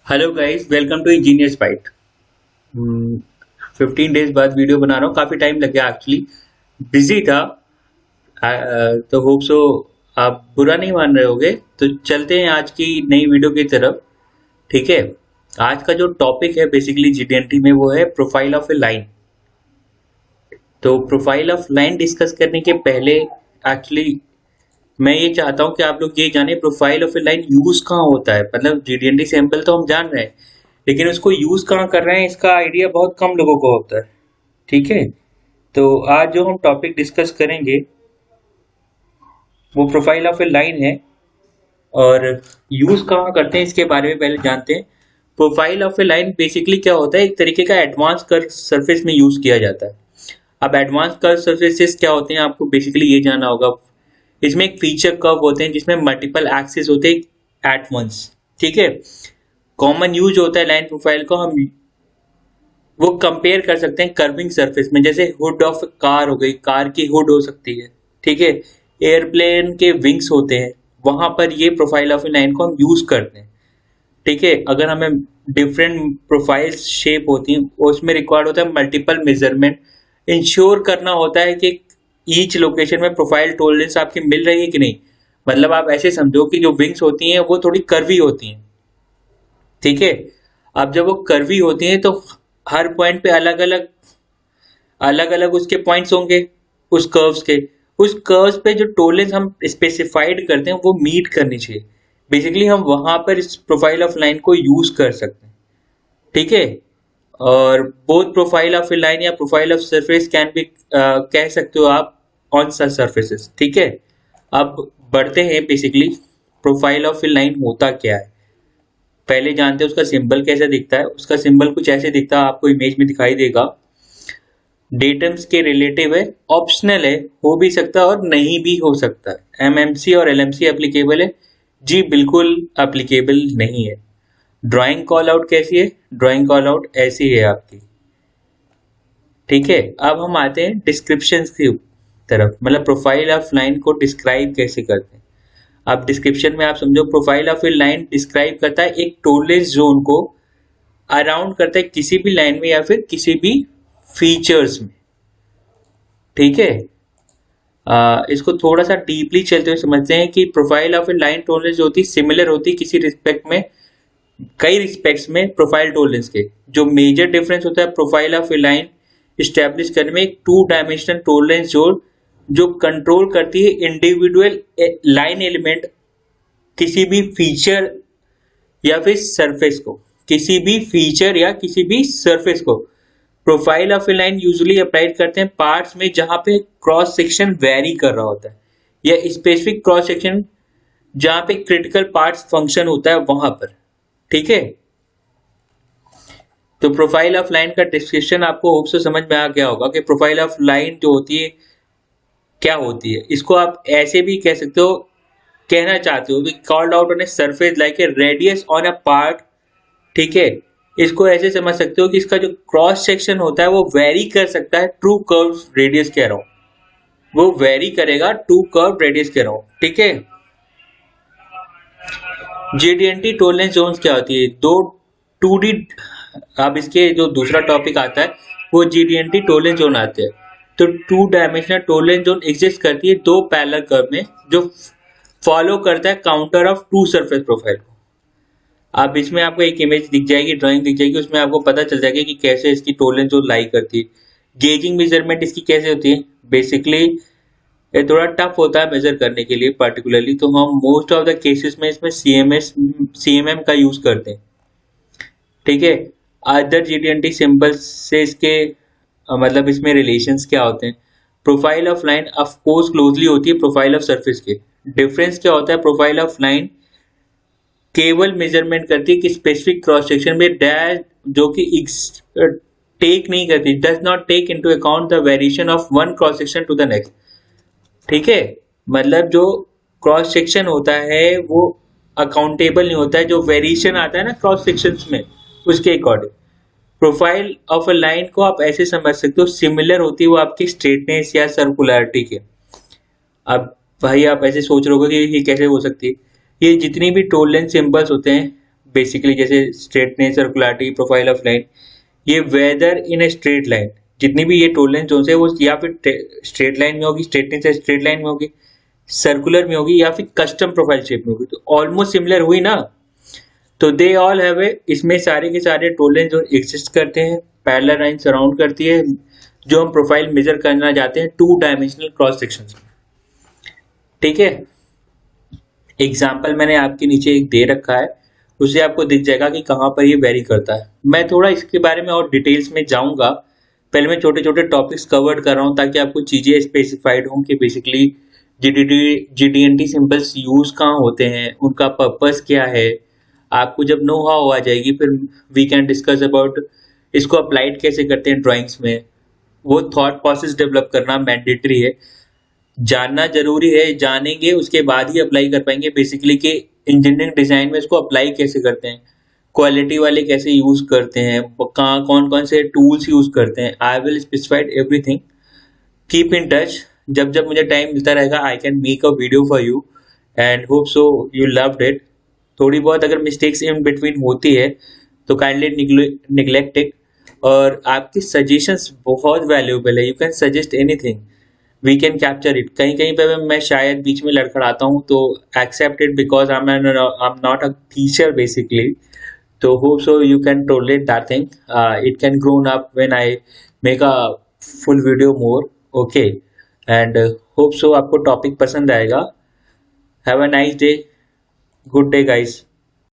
Hello guys, welcome to engineers byte. 15 days बाद video बना रहा हूँ। काफ़ी टाइम लग गया एक्चुअली, बिजी था। तो होप सो आप बुरा नहीं मान रहे होगे। तो चलते हैं आज की नई वीडियो की तरफ। ठीक है। आज का जो टॉपिक है बेसिकली जीडीएनटी में वो है प्रोफाइल ऑफ ए लाइन। तो प्रोफाइल ऑफ लाइन डिस्कस करने के पहले एक्चुअली मैं ये चाहता हूँ कि आप लोग ये जाने profile of a line use कहाँ होता है। मतलब जीडीएनटी सैंपल तो हम जान रहे हैं, लेकिन उसको यूज कहाँ कर रहे हैं इसका आइडिया बहुत कम लोगों को होता है। ठीक है। तो आज जो हम टॉपिक डिस्कस करेंगे वो प्रोफाइल ऑफ ए लाइन है, और यूज कहाँ करते हैं इसके बारे में पहले जानते हैं। Profile of a line basically क्या होता है, एक तरीके का एडवांस कर्व सरफेस में यूज किया जाता है। अब एडवांस कर्व सरफेसेस क्या होते हैं आपको बेसिकली ये जानना होगा। इसमें एक फीचर कर्व होते हैं जिसमें मल्टीपल एक्सिस होते हैं एट वंस। ठीक है। कॉमन यूज होता है लाइन प्रोफाइल को हम वो कंपेयर कर सकते हैं कर्विंग सरफेस में। जैसे हुड ऑफ कार हो गई, कार की हुड हो सकती है। ठीक है। एयरप्लेन के विंग्स होते हैं, वहां पर ये प्रोफाइल ऑफ ए लाइन को हम यूज करते हैं। ठीक है। अगर हमें डिफरेंट प्रोफाइल शेप होती हैं उसमें रिक्वायर्ड होता है मल्टीपल मेजरमेंट। इंश्योर करना होता है कि ईच लोकेशन में प्रोफाइल टॉलरेंस आपकी मिल रही है कि नहीं। मतलब आप ऐसे समझो कि जो विंग्स होती हैं वो थोड़ी कर्वी होती हैं। ठीक है। अब जब वो कर्वी होती हैं तो हर पॉइंट पे अलग अलग उसके पॉइंट्स होंगे उस कर्व्स के। उस कर्व्स पे जो टॉलरेंस हम स्पेसिफाइड करते हैं वो मीट करनी चाहिए। बेसिकली हम वहां पर इस प्रोफाइल ऑफ लाइन को यूज कर सकते हैं। ठीक है। और both profile of a line या profile of surface can be कह सकते हो आप ऑन सच सरफेसेस। ठीक है। अब बढ़ते हैं basically profile of a line होता क्या है। पहले जानते हैं उसका सिंबल कैसे दिखता है। उसका सिंबल कुछ ऐसे दिखता है, आपको इमेज में दिखाई देगा। डेटम्स के रिलेटिव है, ऑप्शनल है, हो भी सकता है और नहीं भी हो सकता है। एमएमसी और एलएमसी एप्लीकेबल है? जी बिल्कुल एप्लीकेबल नहीं है। ड्राइंग कॉल आउट कैसी है? ड्राइंग कॉल आउट ऐसी है आपकी। ठीक है। अब हम आते हैं डिस्क्रिप्शन की तरफ, मतलब प्रोफाइल ऑफ लाइन को डिस्क्राइब कैसे करते हैं। अब डिस्क्रिप्शन में आप समझो profile of a line describe करता है एक टॉलरेंस जोन को, अराउंड करता है किसी भी लाइन में या फिर किसी भी फीचर्स में। ठीक है। इसको थोड़ा सा डीपली चलते हुए समझते हैं कि profile of a line tolerance जो होती है सिमिलर होती है किसी रिस्पेक्ट में, कई रिस्पेक्ट्स में प्रोफाइल टॉलरेंस के। जो मेजर डिफरेंस होता है profile of a line establish करने में, एक 2 डायमेंशनल टॉलरेंस जोन जो कंट्रोल करती है इंडिविजुअल लाइन एलिमेंट किसी भी फीचर या फिर सरफेस को, किसी भी फीचर या किसी भी सरफेस को। Profile of a line usually apply करते हैं पार्ट्स में जहां पे क्रॉस सेक्शन वेरी कर रहा होता है, या स्पेसिफिक क्रॉस सेक्शन जहां पे क्रिटिकल पार्ट्स फंक्शन होता है वहां पर। ठीक है। तो प्रोफाइल ऑफ लाइन का डिस्क्रिप्शन आपको होप से समझ में आ गया होगा कि प्रोफाइल ऑफ लाइन जो होती है क्या होती है। इसको आप ऐसे भी कह सकते हो, कहना चाहते हो कि called out on a surface like a radius on a part. ठीक है। इसको ऐसे समझ सकते हो कि इसका जो क्रॉस सेक्शन होता है वो वेरी कर सकता है ट्रू कर्व रेडियस के अराउंड, वो वेरी करेगा टू कर्व रेडियस के अराउंड। ठीक है। जीडीएनटी टॉलरेंस जोन्स क्या होती है? दो 2D। अब इसके जो दूसरा टॉपिक आता है वो जीडीएनटी टॉलरेंस जोन आते हैं। तो 2 डायमेंशनल टॉलरेंस जोन एग्जिस्ट करती है दो पैरेलल कर्व में, जो फॉलो करता है counter of to surface profile को। अब इसमें आपको एक इमेज दिख जाएगी, ड्राइंग दिख जाएगी, उसमें आपको पता चल जाएगा कि कैसे इसकी टॉलरेंस जोन लाई करती है। गेजिंग मेजरमेंट इसकी कैसे होती है? बेसिकली ये थोड़ा टफ होता है मेजर करने के लिए पर्टिकुलरली, तो हम मोस्ट ऑफ द केसेस में इसमें सीएमएम का यूज करते हैं। ठीक है। अदर जीडीएनटी सिंबल्स से इसके मतलब इसमें रिलेशंस क्या होते हैं? Profile of line of course closely होती है प्रोफाइल ऑफ सरफेस के। डिफरेंस क्या होता है? प्रोफाइल ऑफ लाइन केवल मेजरमेंट करती है कि स्पेसिफिक क्रॉस सेक्शन में डैश जो कि टेक नहीं करती, does not take into account the variation of one cross section to the next. ठीक है। मतलब जो क्रॉस सेक्शन होता है वो अकाउंटेबल नहीं होता है, जो वेरिएशन आता है ना क्रॉस सेक्शंस में उसके according. Profile of a line को आप ऐसे समझ सकते हो, सिमिलर होती है वो आपकी स्ट्रेटनेस या सर्कुलरिटी के। अब भाई आप ऐसे सोच रहे हो कि ये कैसे हो सकती है। ये जितनी भी टॉलरेंस सिंबल्स होते हैं बेसिकली जैसे straightness, circularity, profile of line, ये whether in a straight line, जितनी भी ये टोलरेंस जोन है वो या फिर स्ट्रेट लाइन में होगी, स्ट्रेटनेस है स्ट्रेट लाइन में होगी, सर्कुलर में होगी, या फिर कस्टम प्रोफाइल शेप में होगी, तो ऑलमोस्ट सिमिलर हुई ना। तो दे ऑल हैव ए, इसमें सारे के सारे टोलरेंस जोन एग्जिस्ट करते हैं, पैरेलल लाइन सराउंड करती है जो हम प्रोफाइल मेजर करना चाहते हैं 2 डायमेंशनल क्रॉस सेक्शंस में। ठीक है, एग्जाम्पल मैंने आपके नीचे एक दे रखा है, उससे आपको दिख जाएगा कि कहाँ पर ये वेरी करता है। मैं थोड़ा इसके बारे में और डिटेल्स में जाऊंगा, पहले मैं छोटे छोटे टॉपिक्स कवर कर रहा हूँ ताकि आपको चीजें स्पेसिफाइड हों कि बेसिकली जीडीएनटी सिंबल्स यूज कहाँ होते हैं, उनका पर्पस क्या है। आपको जब नो हाउ आ जाएगी फिर वी कैन डिस्कस अबाउट इसको अप्लाइड कैसे करते हैं ड्राइंग्स में। वो थॉट प्रोसेस डेवलप करना मैंडेटरी है, जानना जरूरी है, जानेंगे उसके बाद ही अप्लाई कर पाएंगे बेसिकली कि इंजीनियरिंग डिजाइन में इसको अप्लाई कैसे करते हैं, क्वालिटी वाले कैसे यूज करते हैं, कहाँ कौन कौन से टूल्स यूज करते हैं। I will specified everything. Keep in touch, जब जब मुझे टाइम मिलता रहेगा I can make a video for you and hope so you loved it. थोड़ी बहुत अगर मिस्टेक्स इन बिटवीन होती है तो काइंडली निग्लेक्ट इट, और आपकी सजेशंस बहुत वैल्यूएबल है, you can suggest anything, we can capture it. कहीं कहीं पे मैं शायद बीच में लड़खड़ाता हूँ तो accept it because I am not a teacher basically. तो hope so you can tolerate that thing. It can grown up when I make a full video more. Okay, and hope so आपको topic पसंद आएगा। Have a nice day. Good day guys.